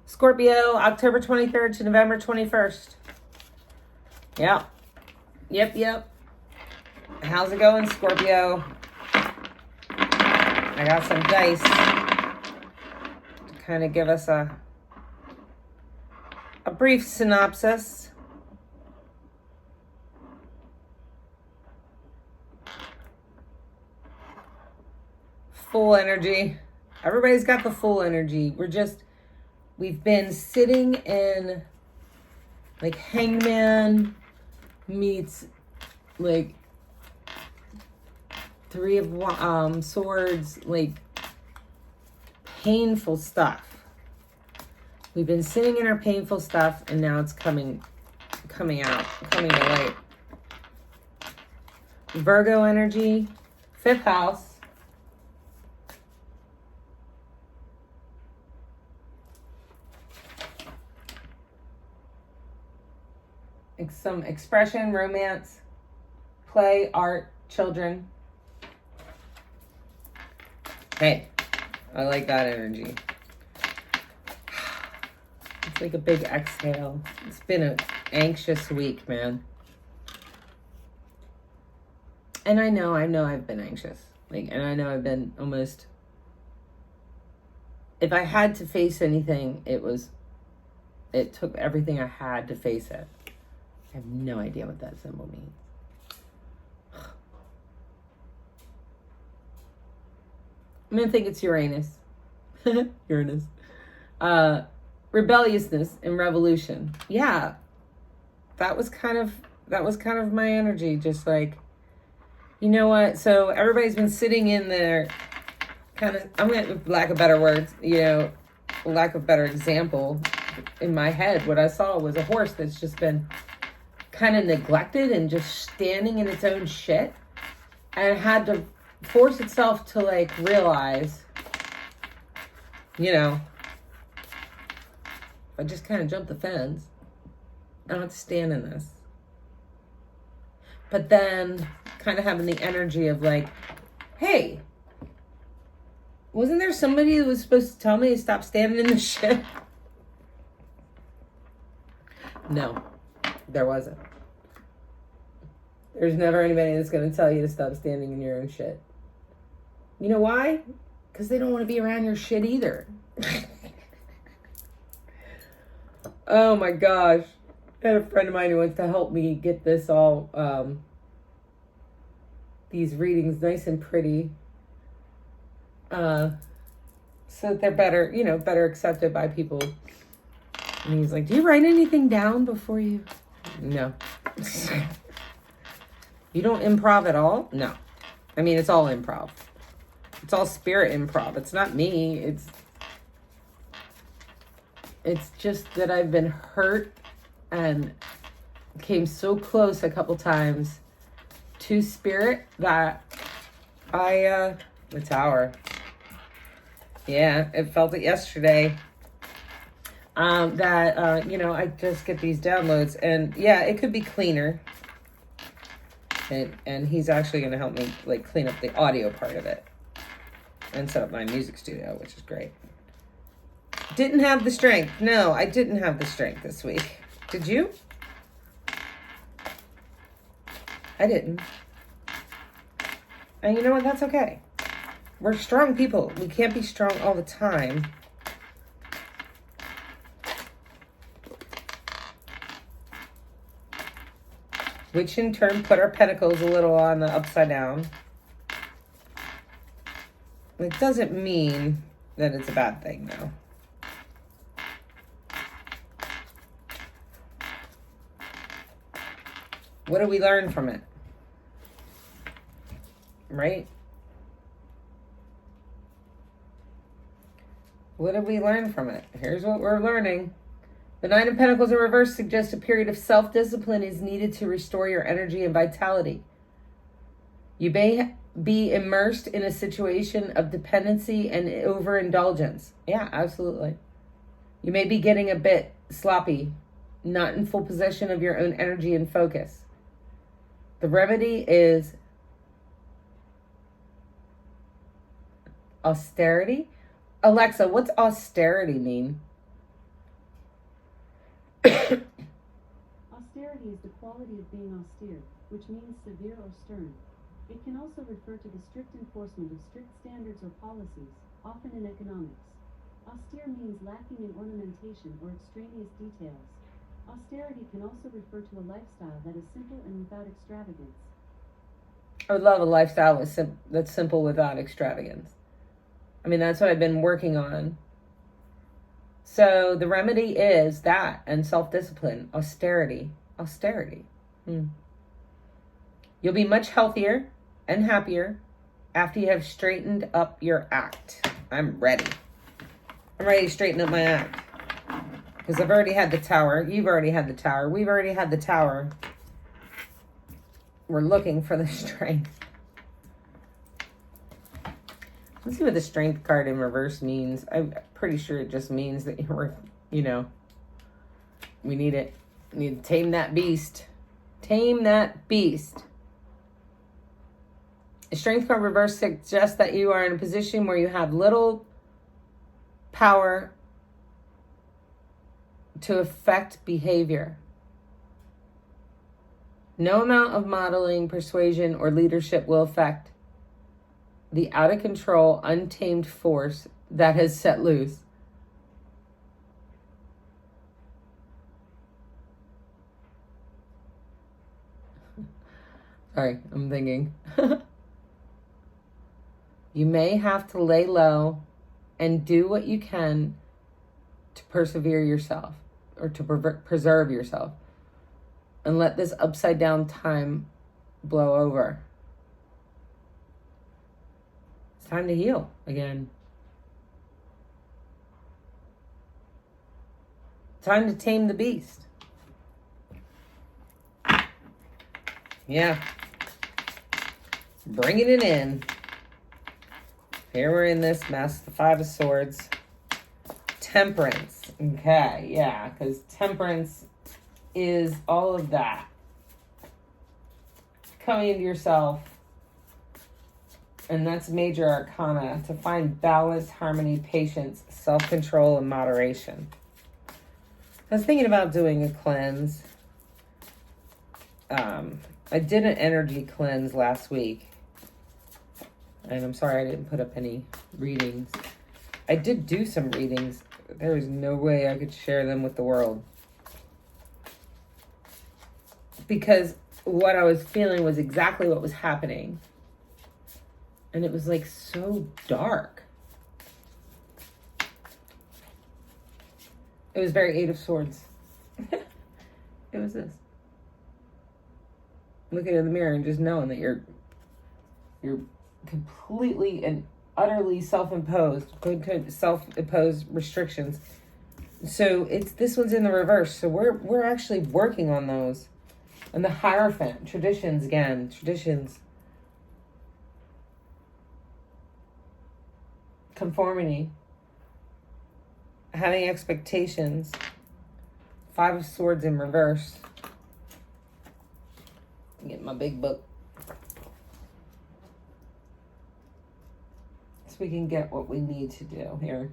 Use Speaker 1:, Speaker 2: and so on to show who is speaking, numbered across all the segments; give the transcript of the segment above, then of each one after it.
Speaker 1: Scorpio, October 23rd to November 21st. Yeah. Yep. How's it going, Scorpio? I got some dice to kind of give us a brief synopsis. Full energy. Everybody's got the full energy. We've been sitting in like Hangman meets like Three of Swords, like painful stuff. We've been sitting in our painful stuff, and now it's coming to light. Virgo energy, 5th house. Some expression, romance, play, art, children. Hey, I like that energy. It's like a big exhale. It's been an anxious week, man. And I know I've been anxious. And I know I've been almost, if I had to face anything, it took everything I had to face it. I have no idea what that symbol means. I'm going to think it's Uranus. Uranus. Rebelliousness and revolution. Yeah. That was kind of my energy. Just like, you know what? So everybody's been sitting in there kind of, I'm going to, lack of better words, lack of better example, in my head, what I saw was a horse that's just been kind of neglected and just standing in its own shit, and it had to force itself to like realize, if I just kind of jump the fence, I don't have to stand in this. But then kind of having the energy of like, hey, wasn't there somebody who was supposed to tell me to stop standing in this shit? No, there wasn't. There's never anybody that's going to tell you to stop standing in your own shit. You know why? Because they don't want to be around your shit either. Oh my gosh. I had a friend of mine who wants to help me get this all, these readings nice and pretty. So that they're better accepted by people. And he's like, do you write anything down before you? No. You don't improv at all? No. I mean, it's all improv. It's all spirit improv. It's not me. It's just that I've been hurt and came so close a couple times to spirit that the tower. Yeah, it felt it yesterday. I just get these downloads, and yeah, it could be cleaner. And he's actually going to help me like clean up the audio part of it and set up my music studio, which is great. Didn't have the strength. No, I didn't have the strength this week. Did you? I didn't. And you know what? That's okay. We're strong people. We can't be strong all the time. Which in turn put our pentacles a little on the upside down. It doesn't mean that it's a bad thing, though. What do we learn from it? Right? What did we learn from it? Here's what we're learning. The Nine of Pentacles in reverse suggests a period of self-discipline is needed to restore your energy and vitality. You may be immersed in a situation of dependency and overindulgence. Yeah, absolutely. You may be getting a bit sloppy, not in full possession of your own energy and focus. The remedy is austerity. Alexa, what's austerity mean?
Speaker 2: Austerity is the quality of being austere, which means severe or stern. It can also refer to the strict enforcement of strict standards or policies, often in economics. Austere means lacking in ornamentation or extraneous details. Austerity can also refer to a lifestyle that is simple and without extravagance.
Speaker 1: I would love a lifestyle that's simple without extravagance. I mean, that's what I've been working on. So the remedy is that, and self-discipline, austerity. You'll be much healthier and happier after you have straightened up your act. I'm ready. I'm ready to straighten up my act. Because I've already had the tower. You've already had the tower. We've already had the tower. We're looking for the strength. Let's see what the strength card in reverse means. I'm pretty sure it just means that we need it. We need to tame that beast. Tame that beast. The strength card reverse suggests that you are in a position where you have little power to affect behavior. No amount of modeling, persuasion, or leadership will affect the out of control, untamed force that has set loose. Sorry, I'm thinking. You may have to lay low and do what you can to persevere yourself or to preserve yourself and let this upside down time blow over. It's time to heal again. Time to tame the beast. Yeah. Bringing it in. Here we're in this mess. The Five of Swords. Temperance. Okay, yeah, because temperance is all of that. Coming into yourself. And that's major arcana. To find balance, harmony, patience, self-control, and moderation. I was thinking about doing a cleanse. I did an energy cleanse last week. And I'm sorry I didn't put up any readings. I did do some readings. There is no way I could share them with the world. Because what I was feeling was exactly what was happening. And it was like so dark. It was very Eight of Swords. It was this. Looking in the mirror and just knowing that you're completely and utterly self-imposed restrictions. So this one's in the reverse. So we're actually working on those. And the Hierophant, traditions. Conformity. Having expectations. Five of Swords in reverse. Get my big book. So we can get what we need to do here.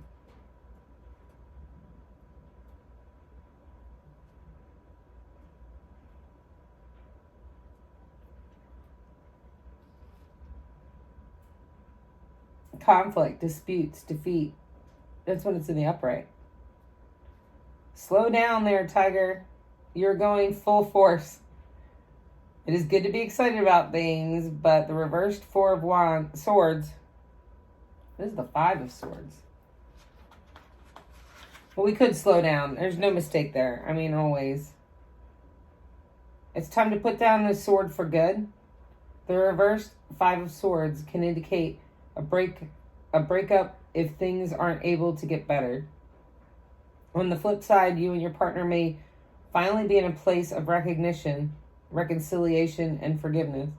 Speaker 1: Conflict, disputes, defeat. That's when it's in the upright. Slow down there, Tiger. You're going full force. It is good to be excited about things, but the reversed Four of Swords. This is the Five of Swords. Well, we could slow down. There's no mistake there. I mean, always. It's time to put down the sword for good. The reversed Five of Swords can indicate a breakup if things aren't able to get better. On the flip side, you and your partner may finally be in a place of recognition, reconciliation, and forgiveness.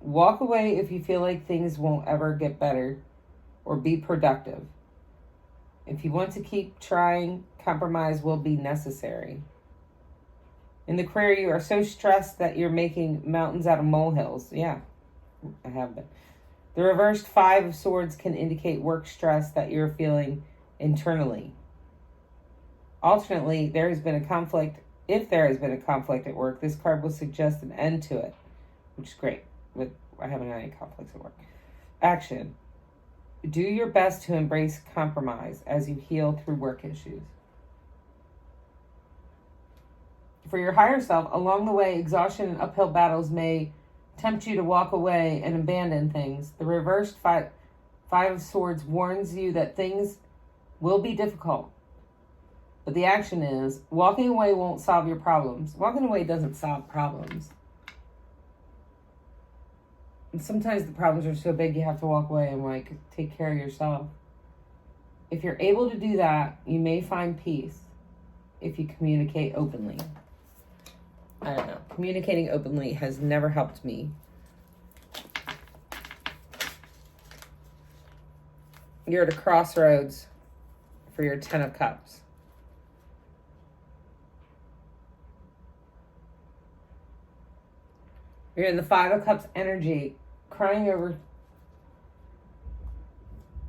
Speaker 1: Walk away if you feel like things won't ever get better, or be productive. If you want to keep trying, compromise will be necessary. In the career, you are so stressed that you're making mountains out of molehills. Yeah, I have been. The reversed Five of Swords can indicate work stress that you're feeling internally. Alternately, there has been a conflict If there has been a conflict at work, this card will suggest an end to it, which is great. With I haven't had any conflicts at work. Action. Do your best to embrace compromise as you heal through work issues. For your higher self, along the way, exhaustion and uphill battles may tempt you to walk away and abandon things. The reversed five of Swords warns you that things will be difficult. But the action is, walking away won't solve your problems. Walking away doesn't solve problems. And sometimes the problems are so big you have to walk away and like take care of yourself. If you're able to do that, you may find peace if you communicate openly. I don't know. Communicating openly has never helped me. You're at a crossroads for your 10 of Cups. You're in the 5 of Cups energy, crying over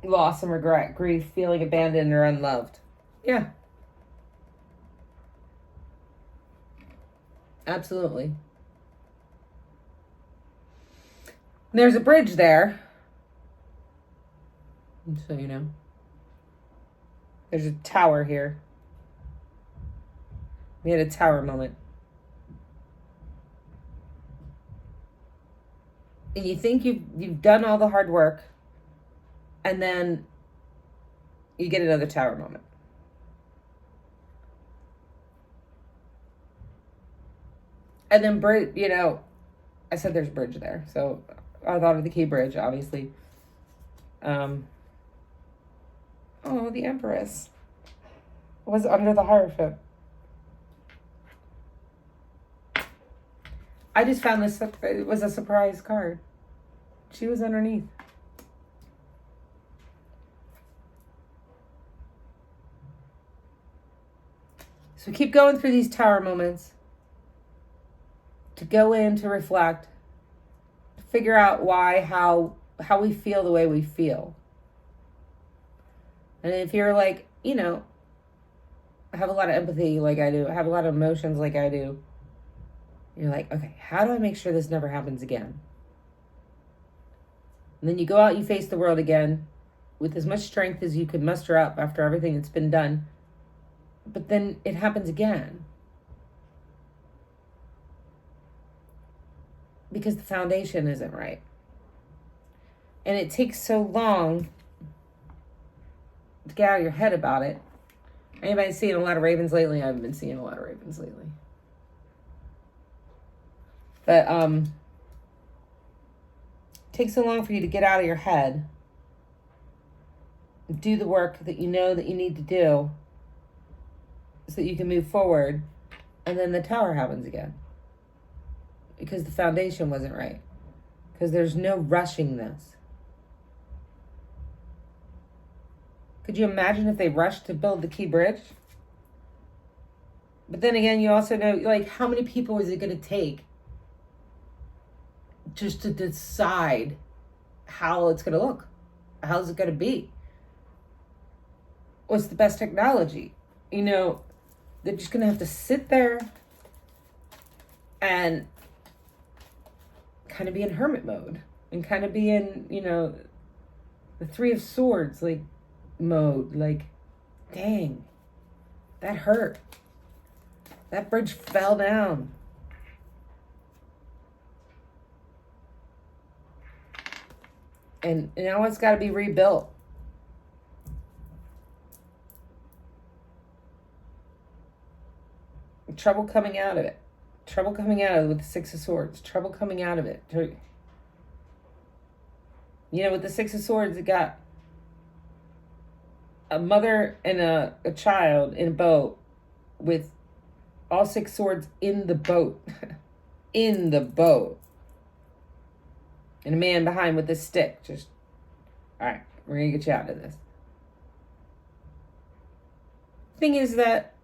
Speaker 1: loss and regret, grief, feeling abandoned or unloved. Yeah. Absolutely. There's a bridge there. So you know. There's a tower here. We had a tower moment. And you think you've done all the hard work, and then you get another tower moment. And then bridge, you know, I said there's bridge there, so I thought of the key bridge, obviously. Oh, the Empress was under the Hierophant. I just found this, it was a surprise card. She was underneath. So keep going through these tower moments to go in, to reflect, to figure out why, how we feel the way we feel. And if you're like, you know, have a lot of empathy like I do, have a lot of emotions like I do, you're like, okay, how do I make sure this never happens again? And then you go out, you face the world again with as much strength as you could muster up after everything that's been done. But then it happens again. Because the foundation isn't right. And it takes so long to get out of your head about it. Anybody seeing a lot of ravens lately? I haven't been seeing a lot of ravens lately. But it takes so long for you to get out of your head, do the work that you know that you need to do so that you can move forward, and then the tower happens again. Because the foundation wasn't right. Because there's no rushing this. Could you imagine if they rushed to build the key bridge? But then again, you also know, like, how many people is it going to take just to decide how it's going to look? How's it going to be? What's the best technology? You know, they're just going to have to sit there and kind of be in hermit mode and kind of be in, you know, the 3 of Swords, like, mode. Like, dang, that hurt. That bridge fell down. And now it's got to be rebuilt. Trouble coming out of it. Trouble coming out of it with the 6 of Swords. Trouble coming out of it. You know, with the 6 of Swords, it got a mother and a child in a boat with all 6 swords in the boat. In the boat. And a man behind with a stick. Just, all right, we're going to get you out of this. Thing is that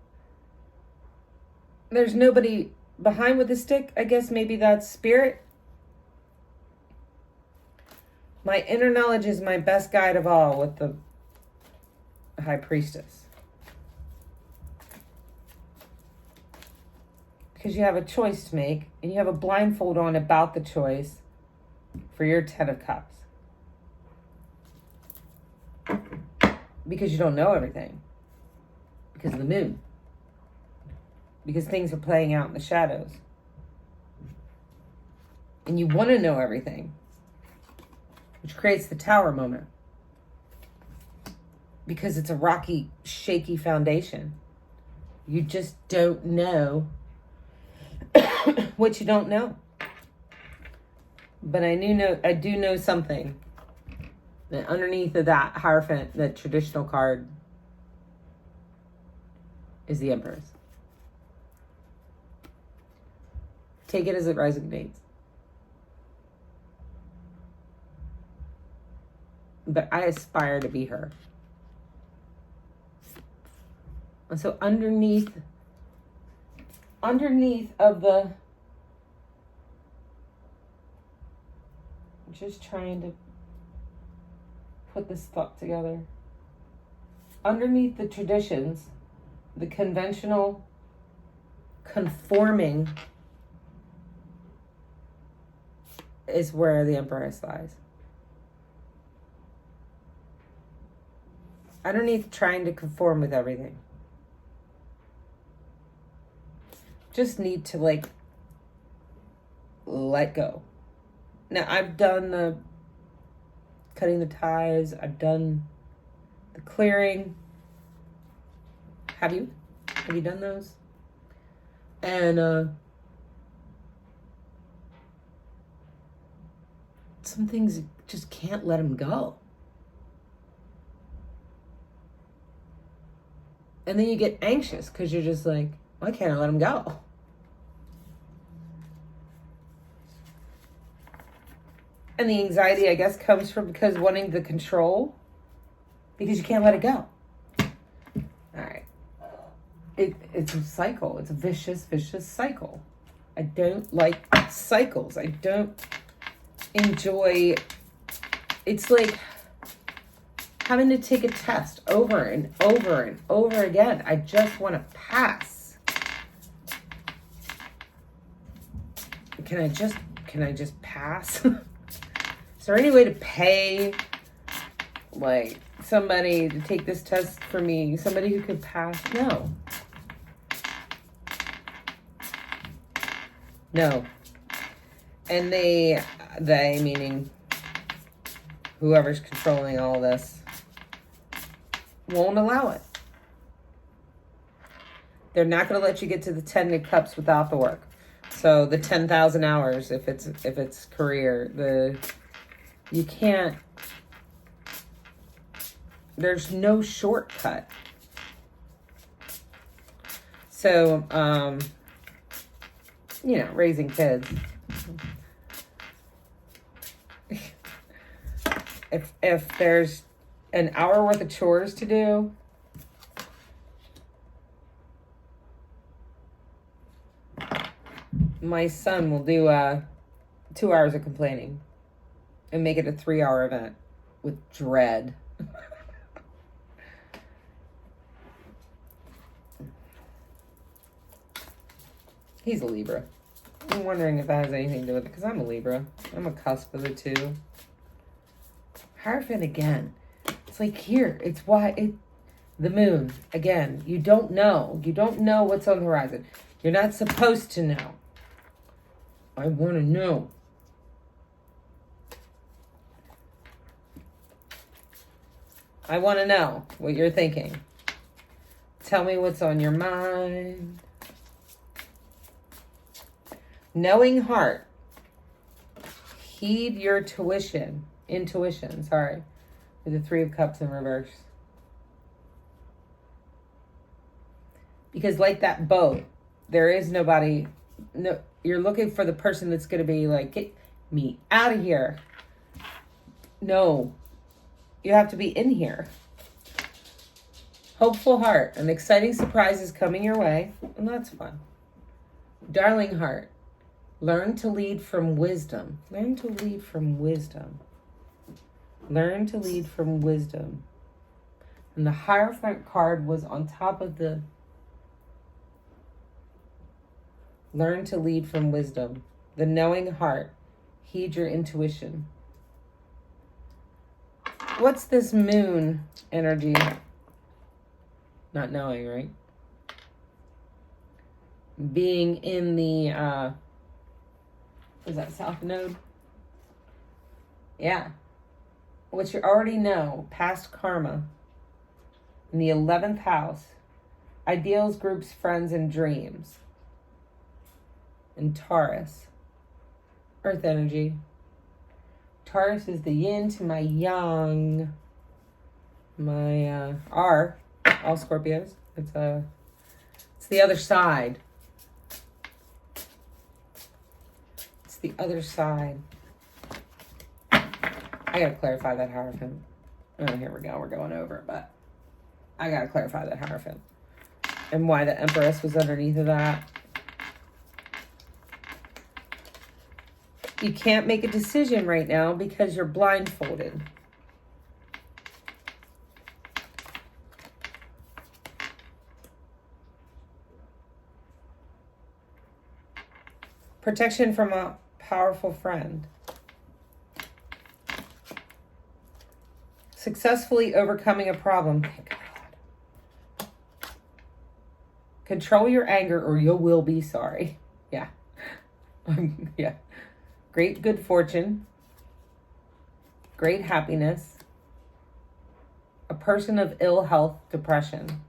Speaker 1: there's nobody behind with a stick. I guess maybe that's spirit. My inner knowledge is my best guide of all with the High Priestess. because you have a choice to make, and you have a blindfold on about the choice for your 10 of Cups. Because you don't know everything. Because of the moon. Because things are playing out in the shadows. And you want to know everything. Which creates the Tower moment. Because it's a rocky, shaky foundation. You just don't know what you don't know. But I do know something. That underneath of that Hierophant, that traditional card, is the Empress. Take it as it resonates. But I aspire to be her. And so underneath of the, I'm just trying to put this thought together. Underneath the traditions, the conventional, conforming is where the Empress lies. Underneath trying to conform with everything. Just need to let go. Now I've done the cutting the ties. I've done the clearing. Have you? Have you done those? And some things just can't let them go. And then you get anxious because you're just like, why can't I let them go? And the anxiety, I guess, comes from because wanting the control, because you can't let it go. All right. It's a cycle. It's a vicious cycle. I don't like cycles. I don't enjoy. It's like having to take a test over and over and over again. I just want to pass. Can I just pass? Is there any way to pay somebody to take this test for me? Somebody who could pass? No. And they meaning whoever's controlling all this, won't allow it. They're not going to let you get to the 10 of Cups without the work. So the 10,000 hours, if it's career, you can't. There's no shortcut. So, raising kids. If there's an hour worth of chores to do, my son will do 2 hours of complaining and make it a 3-hour event with dread. He's a Libra. I'm wondering if that has anything to do with it, because I'm a Libra. I'm a cusp of the two. Hierophant again. It's like here. It's the moon again. You don't know. You don't know what's on the horizon. You're not supposed to know. I want to know. I want to know what you're thinking. Tell me what's on your mind. Knowing heart. Heed your intuition, sorry. With the 3 of Cups in reverse. Because like that boat, there is nobody. No, you're looking for the person that's going to be like, get me out of here. No. You have to be in here. Hopeful heart. An exciting surprise is coming your way. And that's fun. Darling heart. Learn to lead from wisdom. Learn to lead from wisdom. Learn to lead from wisdom. And the Hierophant card was on top of the Learn to lead from wisdom. The knowing heart. Heed your intuition. What's this moon energy? Not knowing, right? Being in the, is that South Node? Yeah. What you already know, past karma. In the 11th house, ideals, groups, friends, and dreams. In Taurus, earth energy. Taurus is the yin to my yang. My all Scorpios. It's the other side. It's the other side. I gotta clarify that Hierophant. Oh, here we go. We're going over it, but I gotta clarify that Hierophant and why the Empress was underneath of that. You can't make a decision right now because you're blindfolded. Protection from a powerful friend. Successfully overcoming a problem. Thank God. Control your anger or you will be sorry. Yeah. Yeah. Great good fortune. Great happiness. A person of ill health, depression.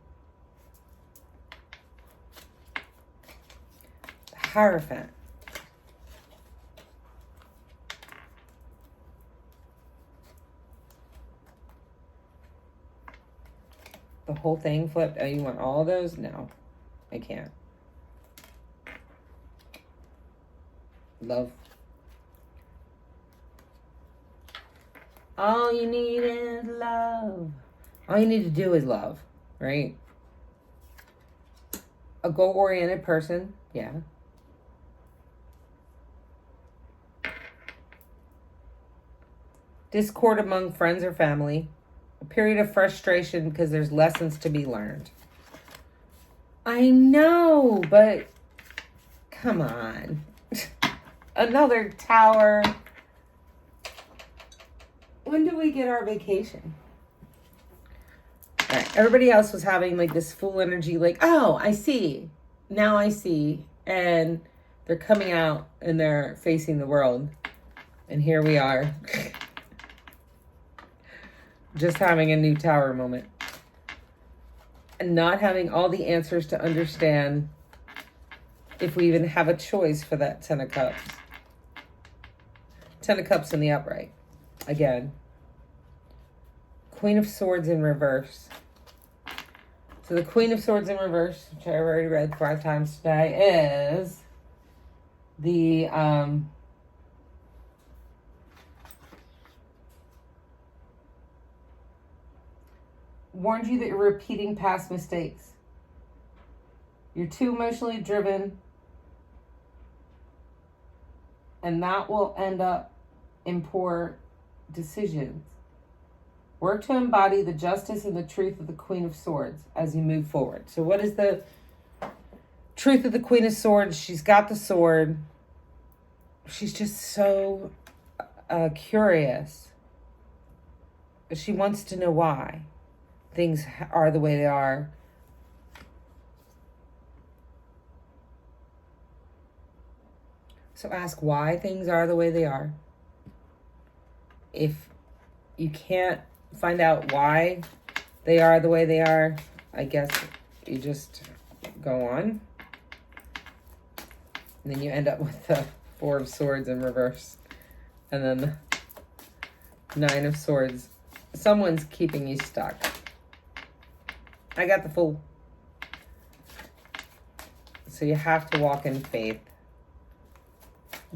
Speaker 1: Hierophant. The whole thing flipped. Oh, you want all of those? No, I can't. Love. All you need is love. All you need to do is love, right? A goal-oriented person, yeah. Discord among friends or family. A period of frustration because there's lessons to be learned. I know, but come on. Another tower. When do we get our vacation? All right, everybody else was having like this full energy, like, oh, I see. Now I see. And they're coming out and they're facing the world. And here we are. Just having a new tower moment. And not having all the answers to understand if we even have a choice for that 10 of Cups. 10 of Cups in the upright. Again. Queen of Swords in reverse. So the Queen of Swords in reverse, which I've already read 5 times today, is the warned you that you're repeating past mistakes. You're too emotionally driven, and that will end up in poor decisions. Work to embody the justice and the truth of the Queen of Swords as you move forward. So what is the truth of the Queen of Swords? She's got the sword. She's just so curious. She wants to know why things are the way they are. So ask why things are the way they are. If you can't find out why they are the way they are, I guess you just go on. And then you end up with the 4 of Swords in reverse. And then the 9 of Swords. Someone's keeping you stuck. I got the Fool. So you have to walk in faith.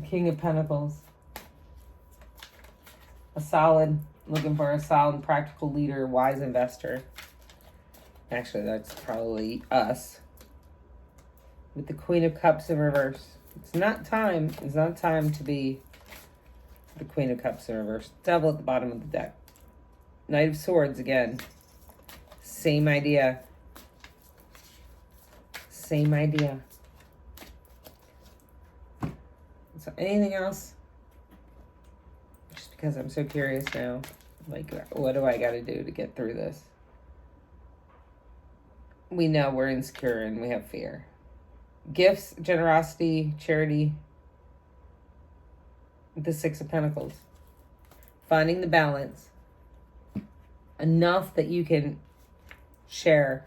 Speaker 1: King of Pentacles. Looking for a solid, practical leader, wise investor. Actually, that's probably us. With the Queen of Cups in reverse. It's not time to be the Queen of Cups in reverse. Devil at the bottom of the deck. Knight of Swords again. Same idea. Same idea. Anything else? Just because I'm so curious now. Like, what do I got to do to get through this? We know we're insecure and we have fear. Gifts, generosity, charity. The Six of Pentacles. Finding the balance. Enough that you can share.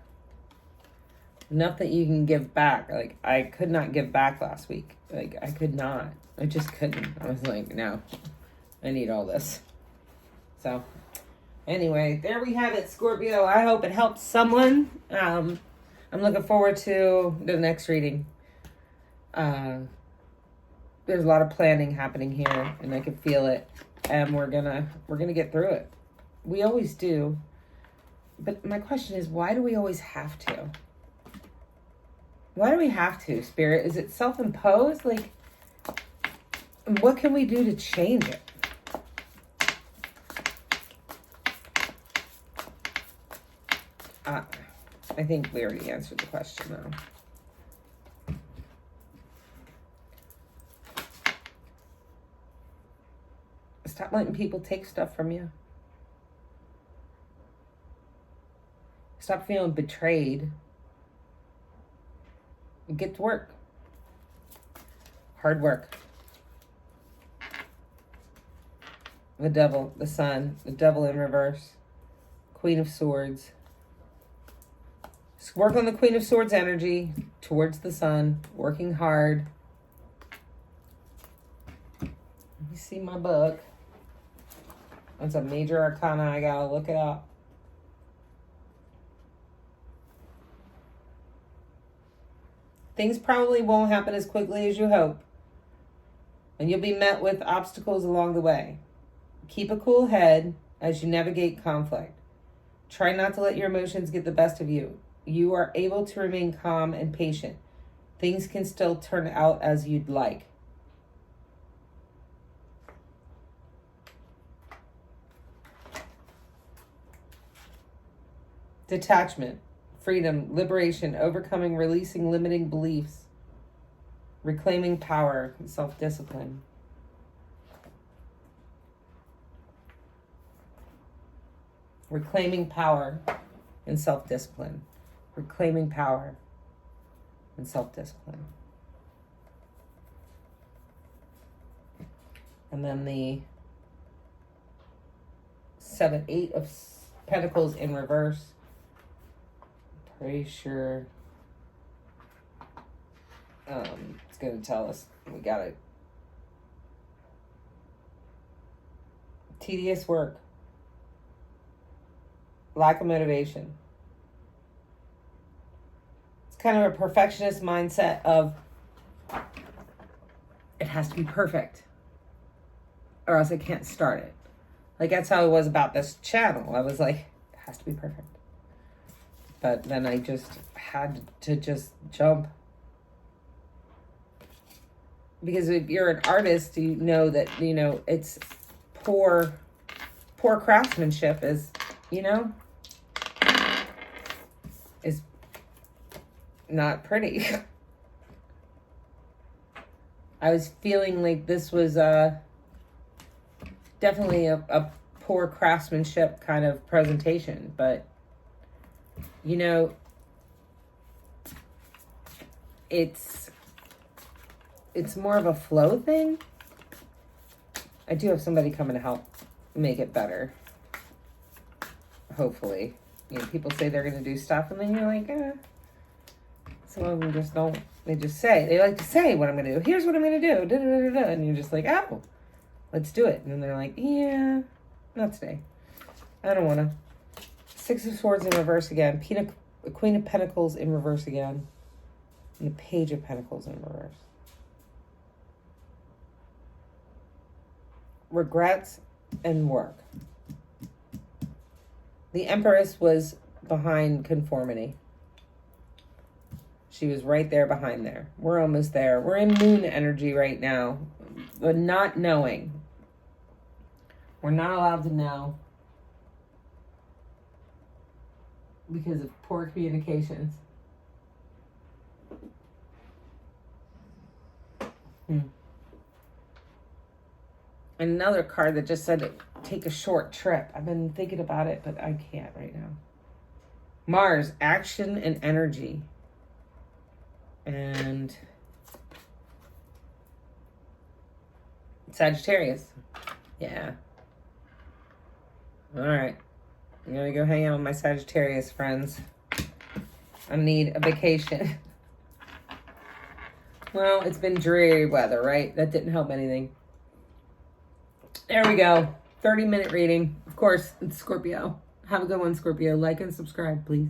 Speaker 1: Enough that you can give back. Like, I could not give back last week. Like, I could not. I just couldn't. I was like, no. I need all this. So, anyway, there we have it, Scorpio. I hope it helps someone. I'm looking forward to the next reading. There's a lot of planning happening here, and I can feel it. And we're gonna get through it. We always do. But my question is, why do we always have to? Why do we have to, Spirit? Is it self-imposed? Like, what can we do to change it? I think we already answered the question, though. Stop letting people take stuff from you. Stop feeling betrayed. And get to work. Hard work. The devil, the sun, the devil in reverse. Queen of Swords. Work on the Queen of Swords energy towards the sun. Working hard. Let me see my book. That's a major arcana. I gotta look it up. Things probably won't happen as quickly as you hope. And you'll be met with obstacles along the way. Keep a cool head as you navigate conflict. Try not to let your emotions get the best of you. You are able to remain calm and patient. Things can still turn out as you'd like. Detachment, freedom, liberation, overcoming, releasing limiting beliefs, reclaiming power, and self-discipline. Reclaiming power and self-discipline. Reclaiming power and self-discipline. And then the 8 of Pentacles in reverse. Pretty sure it's going to tell us we got it. Tedious work. Lack of motivation. It's kind of a perfectionist mindset of it has to be perfect or else I can't start it. Like, that's how it was about this channel. I was like, it has to be perfect. But then I just had to just jump. Because if you're an artist, you know that, it's poor craftsmanship is, is not pretty. I was feeling like this was definitely a poor craftsmanship kind of presentation, but it's more of a flow thing. I do have somebody coming to help make it better. Hopefully. People say they're going to do stuff and then you're like, Some of them just don't. They like to say what I'm going to do. Here's what I'm going to do. Da, da, da, da. And you're just like, oh, let's do it. And then they're like, yeah, not today. I don't want to. 6 of Swords in reverse again. Queen of Pentacles in reverse again. And the Page of Pentacles in reverse. Regrets and work. The Empress was behind conformity. She was right there behind there. We're almost there. We're in moon energy right now. But not knowing. We're not allowed to know. Because of poor communications. another card that just said take a short trip. I've been thinking about it, but I can't right now. Mars, action and energy. And Sagittarius. Yeah. All right. I'm going to go hang out with my Sagittarius friends. I need a vacation. Well, it's been dreary weather, right? That didn't help anything. There we go. 30-minute reading. Of course, it's Scorpio. Have a good one, Scorpio. Like and subscribe, please.